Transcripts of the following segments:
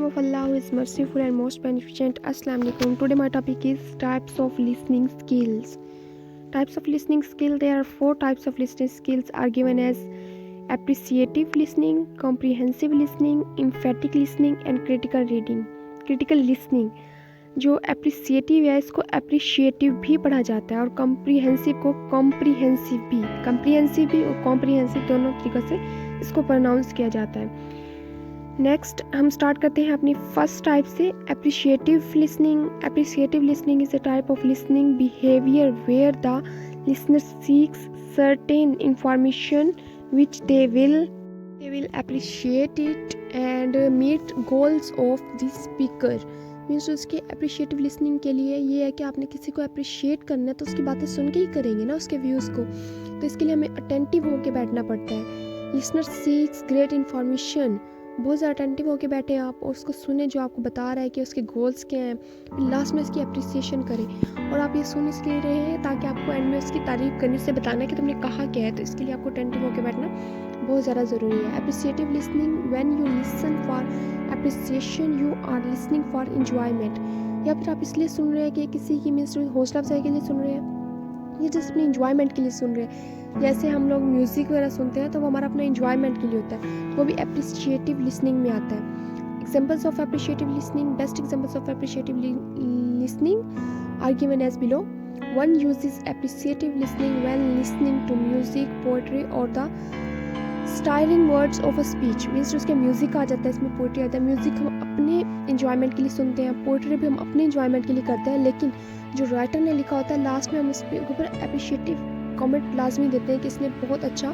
name of Allah who is merciful and most beneficent. Assalamu alaikum. Today my topic is types of listening skills. Types of listening skill. There are 4 types of listening skills are given as appreciative listening, comprehensive listening, emphatic listening and critical reading. Critical listening जो appreciative है इसको appreciative भी पढ़ा जाता है और comprehensive को comprehensive भी और कॉम्प्रिहेंसिव दोनों तरीक़ों से इसको प्रोनाउंस किया जाता है। नेक्स्ट हम स्टार्ट करते हैं अपनी फर्स्ट टाइप से appreciative listening. Appreciative listening is a type of listening behaviour where the listener seeks certain information which they will appreciate it and meet goals of the speaker। Means उसके appreciative listening के लिए ये है कि आपने किसी को अप्रिशिएट करना है तो उसकी बातें सुन के ही करेंगे ना, उसके व्यूज़ को। तो इसके लिए हमें अटेंटिव होकर बैठना पड़ता है। लिसनर सीक्स ग्रेट इन्फॉर्मेशन, बहुत ज़्यादा अटेंटिव होकर बैठे आप और उसको सुने जो आपको बता रहा है कि उसके गोल्स क्या हैं, फिर लास्ट में उसकी अप्रिसिएशन करें। और आप ये सुन इसलिए रहे हैं ताकि आपको एंड में उसकी तारीफ़ करने से बताना है कि तुमने कहा क्या है। तो इसके लिए आपको अटेंटिव होकर बैठना बहुत ज़्यादा ज़रूरी है। Appreciative listening when you listen for appreciation you are listening for enjoyment, या फिर आप इसलिए सुन रहे हैं कि किसी की मीन्स हौसला अफजाई के लिए सुन रहे हैं या जस्ट अपनी एंजॉयमेंट के लिए सुन रहे हैं। जैसे हम लोग म्यूज़िक वगैरह सुनते हैं तो वो हमारा अपना एंजॉयमेंट के लिए होता है, वो भी अप्रिशिएटिव लिसनिंग में आता है। Examples of appreciative listening, best examples of appreciative listening are given as below. One uses appreciative listening when listening to music, poetry or the steering words of a speech. Means उसके music आ जाता है, इसमें poetry आता है। Music हम अपने enjoyment के लिए सुनते हैं, पोइट्री भी हम अपने इन्जॉयमेंट के लिए करते हैं, लेकिन जो राइटर ने लिखा होता है लास्ट में हम उसके ऊपर अप्रिशिएटिव कमेंट लाजमी देते हैं कि इसने बहुत अच्छा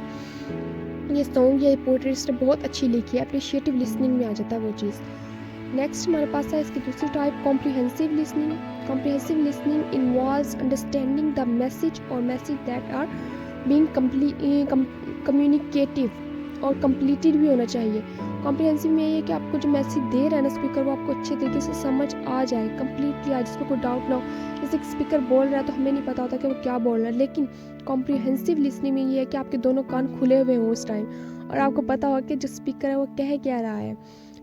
ये सॉन्ग या पोइट्री इसने बहुत अच्छी लिखी है। अप्रिशिएटिव लिसनिंग में आ जाता है वो चीज़। नेक्स्ट हमारे पास है इसकी दूसरी type comprehensive listening. Comprehensive listening involves understanding the message और message that are being communicative और कंप्लीटेड भी होना चाहिए। कॉम्प्रिहेंसिव में ये है कि आपको जो मैसेज दे रहा है ना स्पीकर वो आपको अच्छे तरीके से समझ आ जाए, कंप्लीटली आ, जिसमें कोई डाउट ना हो। जैसे स्पीकर बोल रहा है तो हमें नहीं पता होता कि वो क्या बोल रहा है, लेकिन कॉम्प्रिहेंसिव लिसनिंग में ये है कि आपके दोनों कान खुले हुए हों उस टाइम और आपको पता हो कि जो स्पीकर है वो कह क्या रहा है,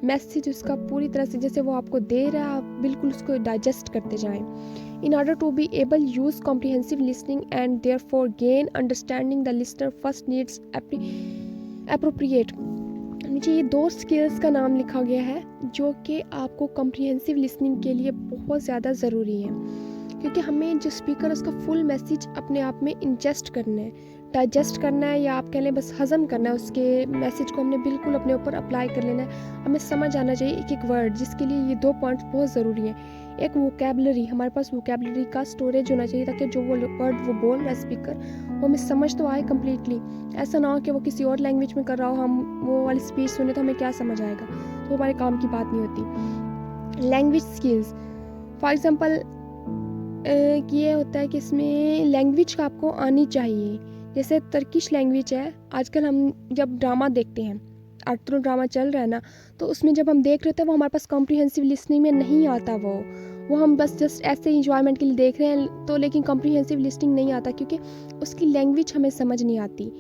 मैसेज उसका पूरी तरह से जैसे वो आपको दे रहा है आप बिल्कुल उसको डाइजेस्ट करते जाएँ। In order to be able to use comprehensive listening and therefore gain understanding, the listener first needs appropriate। नीचे ये 2 स्किल्स का नाम लिखा गया है जो कि आपको कॉम्प्रिहेंसिव लिसनिंग के लिए बहुत ज़्यादा ज़रूरी है, क्योंकि हमें जो स्पीकर है उसका फुल मैसेज अपने आप में इंजेस्ट करना है, डाइजेस्ट करना है, या आप कह लें बस हज़म करना है। उसके मैसेज को हमने बिल्कुल अपने ऊपर अप्लाई कर लेना है। हमें समझ आना चाहिए एक एक वर्ड, जिसके लिए ये 2 पॉइंट्स बहुत ज़रूरी हैं। एक वोकैबलरी, हमारे पास वोकैबलरी का स्टोरेज होना चाहिए ताकि जो वो वर्ड वो बोल रहा है स्पीकर वो हमें समझ तो आए कम्प्लीटली। ऐसा ना हो कि वो किसी और लैंग्वेज में कर रहा हो, हम वो वाली स्पीच सुने तो हमें क्या समझ आएगा, तो हमारे काम की बात नहीं होती। लैंग्वेज स्किल्स फॉर एग्ज़ाम्पल ये होता है कि इसमें लैंग्वेज का आपको आनी चाहिए। जैसे तुर्किश लैंग्वेज है, आजकल हम जब ड्रामा देखते हैं, आर्टरो ड्रामा चल रहा है ना, तो उसमें जब हम देख रहे थे वो हमारे पास कॉम्प्रिहेंसिव लिसनिंग में नहीं आता। वो हम बस जस्ट ऐसे इंजॉयमेंट के लिए देख रहे हैं तो, लेकिन कॉम्प्रिहेंसिव लिसनिंग नहीं आता क्योंकि उसकी लैंग्वेज हमें समझ नहीं आती।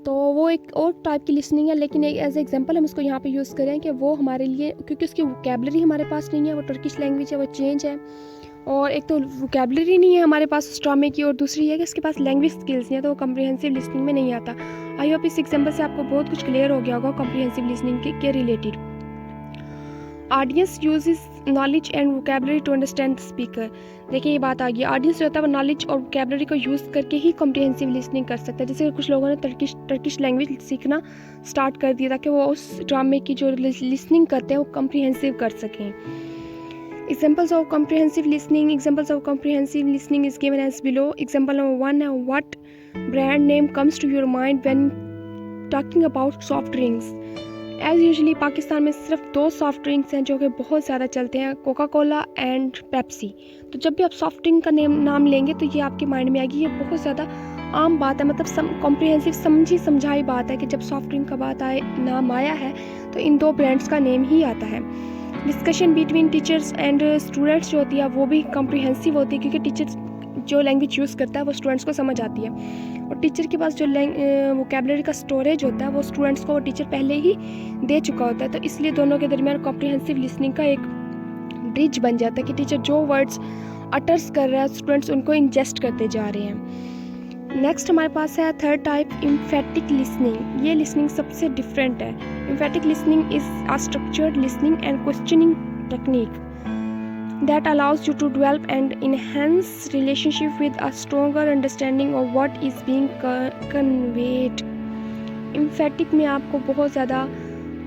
तो वो एक और टाइप की लिसनिंग है, लेकिन एज एग्जांपल हम इसको यहाँ पे यूज़ करें कि वो हमारे लिए, क्योंकि उसकी वोकैबलरी हमारे पास नहीं है, वो टर्किश लैंग्वेज है, वो चेंज है। और एक तो वोकैबलरी नहीं है हमारे पास उस ड्रामे की, और दूसरी है कि उसके पास लैंग्वेज स्किल्स नहीं है, तो वो कॉम्प्रिहेंसिव लिसनिंग में नहीं आता। आई होप इस एग्जांपल से आपको बहुत कुछ क्लियर हो गया होगा कॉम्प्रिहेंसिव लिसनिंग के related. Audience uses knowledge and vocabulary to understand the speaker. देखिए ये बात आ गई, ऑडियंस जो होता है वो नॉलेज और वोकैबलरी को यूज़ करके ही कॉम्प्रिहेंसिव लिसनिंग कर सकता है। जैसे कुछ लोगों ने टर्किश लैंग्वेज सीखना स्टार्ट कर दिया ताकि वो उस ड्रामे की जो लिसनिंग करते हैं वो कॉम्प्रिहेंसिव कर सकें। Examples of comprehensive listening. Examples of comprehensive listening is given as below. Example number 1, what brand name comes to your mind when talking about soft drinks? As usually Pakistan में सिर्फ 2 सॉफ्ट ड्रिंक्स हैं जो कि बहुत ज़्यादा चलते हैं, कोका कोला एंड पेप्सी। तो जब भी आप सॉफ्ट ड्रिंक का नाम लेंगे तो ये आपके माइंड में आएगी। ये बहुत ज़्यादा आम बात है, मतलब कॉम्प्रिहेंसिव समझी समझाई बात है कि जब सॉफ्ट ड्रिंक का नाम आया है तो इन 2 ब्रांड्स का नेम ही आता है। Discussion between teachers and students जो होती है वो भी कॉम्प्रिहेंसिव होती है, क्योंकि टीचर्स जो लैंग्वेज यूज़ करता है वो स्टूडेंट्स को समझ आती है। और टीचर के पास जो वोकैबुलरी का स्टोरेज होता है वो स्टूडेंट्स को वो टीचर पहले ही दे चुका होता है। तो इसलिए दोनों के दरमियान कॉम्प्रिहेंसिव लिसनिंग का एक ब्रिज बन जाता है कि टीचर जो वर्ड्स अटर्स कर रहा है स्टूडेंट्स उनको इंजेस्ट करते जा रहे हैं। नेक्स्ट हमारे पास है थर्ड टाइप, एम्फेटिक लिसनिंग। ये लिसनिंग सबसे डिफरेंट है। Emphatic listening is a structured listening and questioning technique that allows you to develop and enhance relationship with a stronger understanding of what is being conveyed। Emphatic में आपको बहुत ज़्यादा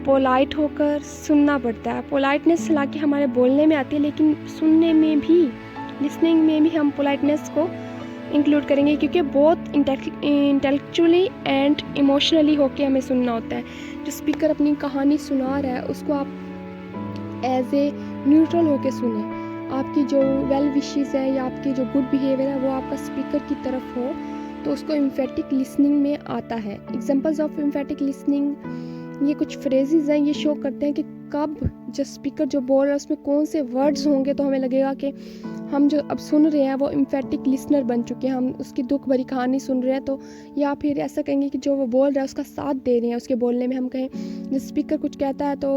polite होकर सुनना पड़ता है। पोलाइटनेस हालांकि हमारे बोलने में आती है, लेकिन सुनने में भी, लिसनिंग में भी हम पोलाइटनेस को इंक्लूड करेंगे, क्योंकि बहुत इंटेलेक्चुअली एंड इमोशनली होके हमें सुनना होता है। जो स्पीकर अपनी कहानी सुना रहा है उसको आप एज ए न्यूट्रल होके सुने। आपकी जो वेल विशेस है या आपकी जो गुड बिहेवियर है वो आपका स्पीकर की तरफ हो तो उसको एम्फेटिक लिसनिंग में आता है। एग्जांपल्स ऑफ एम्फेटिक लिसनिंग, ये कुछ फ्रेजेस हैं, ये शो करते हैं कि कब जो स्पीकर जो बोल रहा है उसमें कौन से वर्ड्स होंगे तो हमें लगेगा कि हम जो अब सुन रहे हैं वो एम्फेटिक लिसनर बन चुके हैं, हम उसकी दुख भरी कहानी सुन रहे हैं। तो या फिर ऐसा कहेंगे कि जो वो बोल रहा है उसका साथ दे रहे हैं उसके बोलने में। हम कहें जब स्पीकर कुछ कहता है तो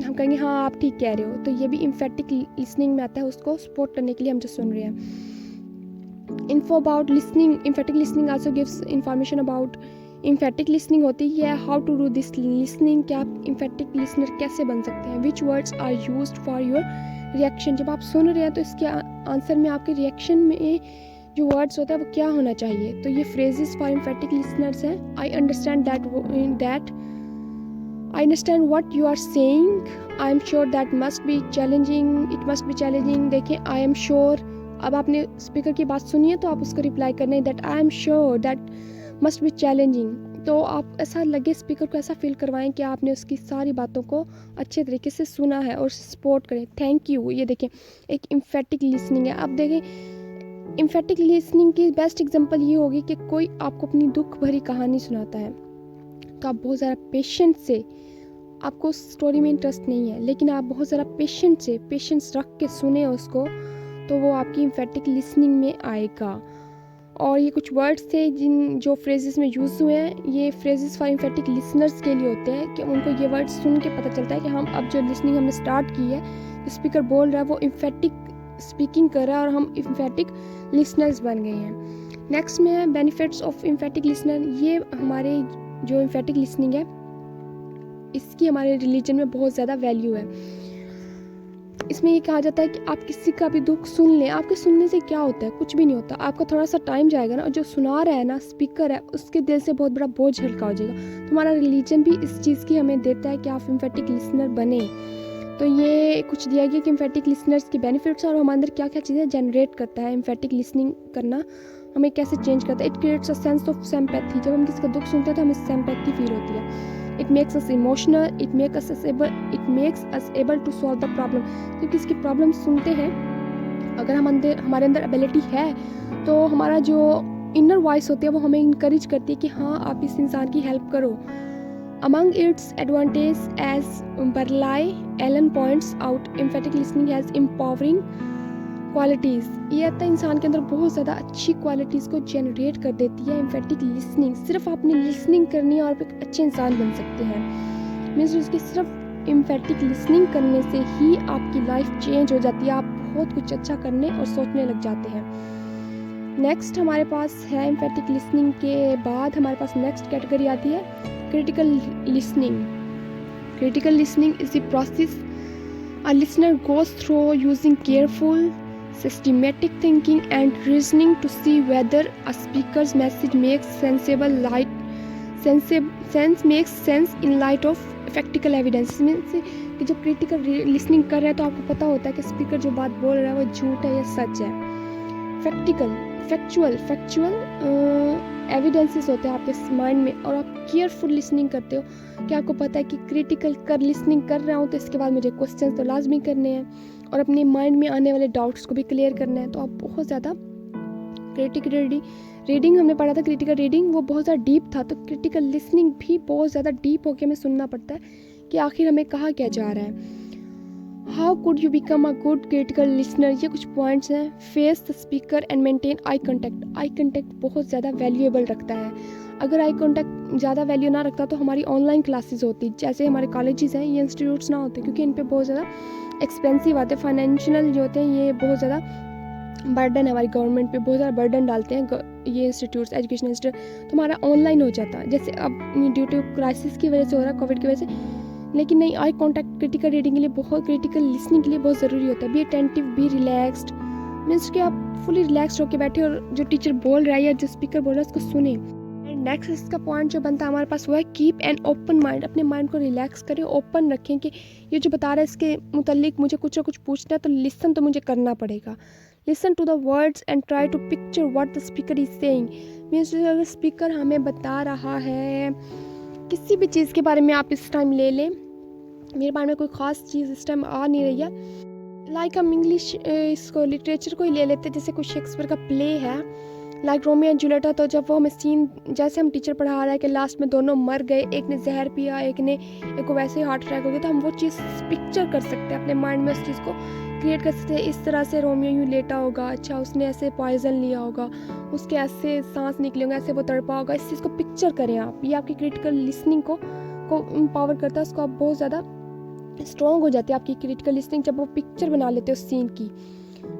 हम कहेंगे हाँ आप ठीक कह रहे हो, तो ये भी एम्फेटिक लिसनिंग में आता है, उसको सपोर्ट करने के लिए हम जो सुन रहे हैं। Info about listening, emphatic listening also gives information about emphatic listening होती है how to do this listening, कि आप एम्फेटिक लिसनर कैसे बन सकते हैं। Which words are used for your reaction, जब आप सुन रहे हैं तो इसके आंसर में आपके रिएक्शन में जो वर्ड्स होता है वो क्या होना चाहिए। तो ये फ्रेजेस फॉर एम्फेटिक लिसनर्स हैं। I understand that I understand what you are saying. I am sure that must be challenging. It must be challenging. देखिए I am sure, अब आपने स्पीकर की बात सुनी है तो आप उसको रिप्लाई करना है that I am sure that must be challenging। तो आप ऐसा लगे स्पीकर को ऐसा फील करवाएं कि आपने उसकी सारी बातों को अच्छे तरीके से सुना है और सपोर्ट करें। थैंक यू, ये देखें एक एम्फेटिक लिसनिंग है। अब देखें एम्फेटिक लिसनिंग की बेस्ट एग्जांपल ये होगी कि कोई आपको अपनी दुख भरी कहानी सुनाता है तो आप बहुत ज़्यादा पेशेंस से, आपको स्टोरी में इंटरेस्ट नहीं है लेकिन आप बहुत ज़्यादा पेशेंस रख के सुने उसको, तो वो आपकी एम्फेटिक लिसनिंग में आएगा। और ये कुछ वर्ड्स थे जो फ्रेजेस में यूज़ हुए हैं, ये फ्रेजेस फॉर एम्फेटिक लिसनर्स के लिए होते हैं कि उनको ये वर्ड सुन के पता चलता है कि हम अब जो लिसनिंग हमने स्टार्ट की है, स्पीकर बोल रहा है वो एम्फेटिक स्पीकिंग कर रहा है और हम एम्फेटिक लिसनर्स बन गए हैं। नेक्स्ट में है बेनिफिट्स ऑफ एम्फेटिक लिसनर। ये हमारे जो एम्फेटिक लिसनिंग है इसकी हमारे रिलीजन में बहुत ज़्यादा वैल्यू है। इसमें ये कहा जाता है कि आप किसी का भी दुख सुन लें, आपके सुनने से क्या होता है, कुछ भी नहीं होता, आपका थोड़ा सा टाइम जाएगा ना, और जो सुना रहा है ना स्पीकर है उसके दिल से बहुत बड़ा बोझ हल्का हो जाएगा। तो हमारा रिलीजन भी इस चीज़ की हमें देता है कि आप एम्फेटिक लिसनर बने। तो ये कुछ दिया गया कि एम्फेटिक लिसनर्स के बेनिफिट्स और हमारे अंदर क्या क्या चीज़ें जनरेट करता है एम्फेटिक लिसनिंग करना, हमें कैसे चेंज करता है। It creates a sense of sympathy, जब हम किसी का दुख सुनते हैं तो हमें सिंपैथी फील होती है। It makes us emotional, it makes us able to solve the problem. जब किसी की प्रॉब्लम सुनते हैं, अगर हमारे अंदर एबिलिटी है तो हमारा जो इनर वॉइस होती है वो हमें इनकरेज करती है कि हाँ आप इस इंसान की हेल्प करो। Among its advantage as Burley Allen points out, emphatic listening has empowering qualities. ये आता है इंसान के अंदर बहुत ज़्यादा अच्छी क्वालिटीज़ को जनरेट कर देती है एम्फेटिक लिसनिंग। सिर्फ आपने लिसनिंग करनी है और आप एक अच्छे इंसान बन सकते हैं। मीन्स उसकी सिर्फ एम्फेटिक लिसनिंग करने से ही आपकी लाइफ चेंज हो जाती है, आप बहुत कुछ अच्छा करने और सोचने लग जाते हैं। नेक्स्ट हमारे पास है एम्फेटिक लिसनिंग के बाद हमारे पास नेक्स्ट कैटेगरी आती है critical listening. Critical listening is the process a listener goes through using careful systematic thinking and reasoning to see whether a speaker's message makes sense in light of factual evidence। Means कि जब critical listening कर रहे हैं तो आपको पता होता है कि स्पीकर जो बात बोल रहा है वो झूठ है या सच है। फैक्चुअल एविडेंसेस होते हैं आपके माइंड में, और आप केयरफुल लिसनिंग करते हो कि आपको पता है कि क्रिटिकल लिसनिंग कर रहा हूँ तो इसके बाद मुझे क्वेश्चंस तो लाजमी करने हैं और अपने माइंड में आने वाले डाउट्स को भी क्लियर करना है। तो आप बहुत ज़्यादा क्रिटिकल रीडिंग हमने पढ़ा था, क्रिटिकल रीडिंग वो बहुत ज़्यादा डीप था, तो क्रिटिकल लिसनिंग भी बहुत ज़्यादा डीप होकर हमें सुनना पड़ता है कि आखिर हमें कहा क्या जा रहा है। How could you become a good critical listener, ये कुछ पॉइंट्स हैं। Face the speaker and maintain eye contact. Eye contact बहुत ज़्यादा वैल्यूएबल रखता है। अगर आई कॉन्टैक्ट ज़्यादा वैल्यू ना रखता तो हमारी ऑनलाइन क्लासेस होती, जैसे हमारे कॉलेजेस हैं, ये इंस्टीट्यूट्स ना होते, क्योंकि इन पे बहुत ज़्यादा एक्सपेंसिव आते हैं। फाइनेंशियल जो होते हैं ये बहुत ज़्यादा बर्डन है, हमारी गवर्नमेंट पे बहुत ज़्यादा बर्डन डालते हैं ये इंस्टीट्यूट्स, एजुकेशन इंस्टीट्यूट। तो हमारा ऑनलाइन हो जाता, जैसे अब ड्यू टू क्राइसिस की वजह से हो रहा है, कोविड की वजह से। लेकिन नहीं, आई कॉन्टैक्ट क्रिटिकल रीडिंग के लिए, बहुत क्रिटिकल लिसनिंग के लिए बहुत ज़रूरी होता है। Be attentive, B relaxed, means कि आप फुली रिलैक्स्ड होकर बैठे और जो टीचर बोल रहा है या जो स्पीकर बोल रहा है उसको सुने। एंड नेक्स्ट इसका पॉइंट जो बनता है हमारे पास वो है कीप एन ओपन माइंड। अपने माइंड को रिलैक्स करें, ओपन रखें कि ये जो बता रहा है इसके मुतालिक मुझे कुछ ना कुछ पूछना है, तो लिसन तो मुझे करना पड़ेगा। Listen to the words and try to picture what the speaker is saying. Means अगर स्पीकर हमें बता रहा है किसी भी चीज़ के बारे में, आप इस टाइम ले लें, मेरे बारे में कोई ख़ास चीज़ इस टाइम आ नहीं रही है। लाइक हम इंग्लिश इसको लिटरेचर को ही ले लेते, जैसे कोई शेक्सपियर का प्ले है लाइक रोमियो एंड जूलियट। तो जब वो हमें सीन, जैसे हम टीचर पढ़ा रहा है कि लास्ट में दोनों मर गए, एक ने जहर पिया, एक को वैसे ही हार्ट अटैक हो गया, तो हम वो चीज़ पिक्चर कर सकते हैं अपने माइंड में, उस चीज़ को क्रिएट कर सकते हैं। इस तरह से रोमियो यूँ लेटा होगा, अच्छा उसने ऐसे पॉइजन लिया होगा, उसके ऐसे सांस निकले होंगे, ऐसे वो तड़पा होगा। इस चीज़ को पिक्चर करें आप, ये आपकी क्रिटिकल लिसनिंग को एम्पावर करता है, उसको आप बहुत ज़्यादा स्ट्रॉन्ग हो जाती है आपकी क्रिटिकल लिसनिंग जब वो पिक्चर बना लेते हो उस सीन की।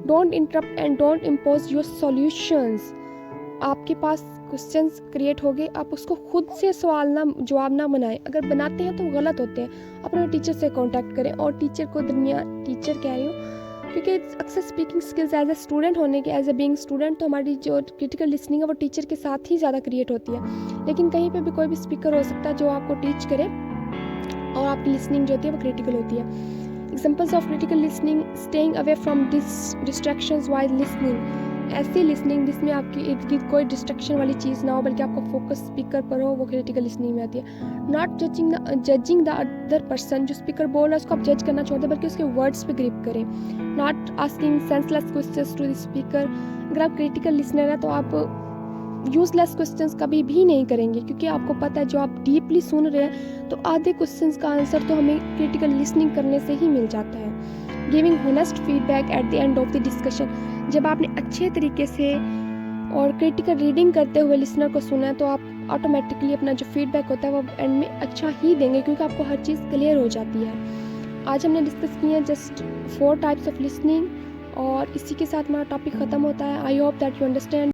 Don't interrupt and don't impose your solutions. आपके पास क्वेश्चंस क्रिएट हो गए, आप उसको खुद से सवाल ना जवाब ना बनाएं। अगर बनाते हैं तो गलत होते हैं। अपने टीचर से कांटेक्ट करें, और टीचर को टीचर कह रही हूँ क्योंकि अक्सर speaking skills as a student होने के, एज ए बीइंग स्टूडेंट, तो हमारी जो क्रिटिकल लिसनिंग है वो टीचर के साथ ही ज़्यादा क्रिएट होती है। लेकिन कहीं पे भी कोई भी स्पीकर हो सकता है जो आपको टीच करे, और आपकी लिसनिंग जो होती है वो क्रिटिकल होती है। Examples of critical listening: staying away from distractions while listening. ऐसी लिसनिंग जिसमें आपकी इर्द गिर्द कोई डिस्ट्रैक्शन वाली चीज़ ना हो, बल्कि आपका फोकस स्पीकर पर हो, वो क्रिटिकल लिसनिंग में आती है। Not judging the other person. जो स्पीकर बोल रहा है उसको आप जज करना छोड़ दें, बल्कि उसके वर्ड्स पे ग्रिप करें। Not asking senseless questions to the speaker. अगर आप क्रिटिकल लिसनर है तो आप यूजलेस क्वेश्चंस कभी भी नहीं करेंगे, क्योंकि आपको पता है जो आप डीपली सुन रहे हैं तो आधे क्वेश्चंस का आंसर तो हमें क्रिटिकल लिसनिंग करने से ही मिल जाता है। Giving honest feedback at the end of the discussion. जब आपने अच्छे तरीके से और क्रिटिकल रीडिंग करते हुए लिसनर को सुना है तो आप ऑटोमेटिकली अपना जो फीडबैक होता है वो एंड में अच्छा ही देंगे, क्योंकि आपको हर चीज़ क्लियर हो जाती है। आज हमने डिस्कस किए हैं जस्ट 4 टाइप्स ऑफ लिसनिंग, और इसी के साथ हमारा टॉपिक ख़त्म होता है। I hope that you understand.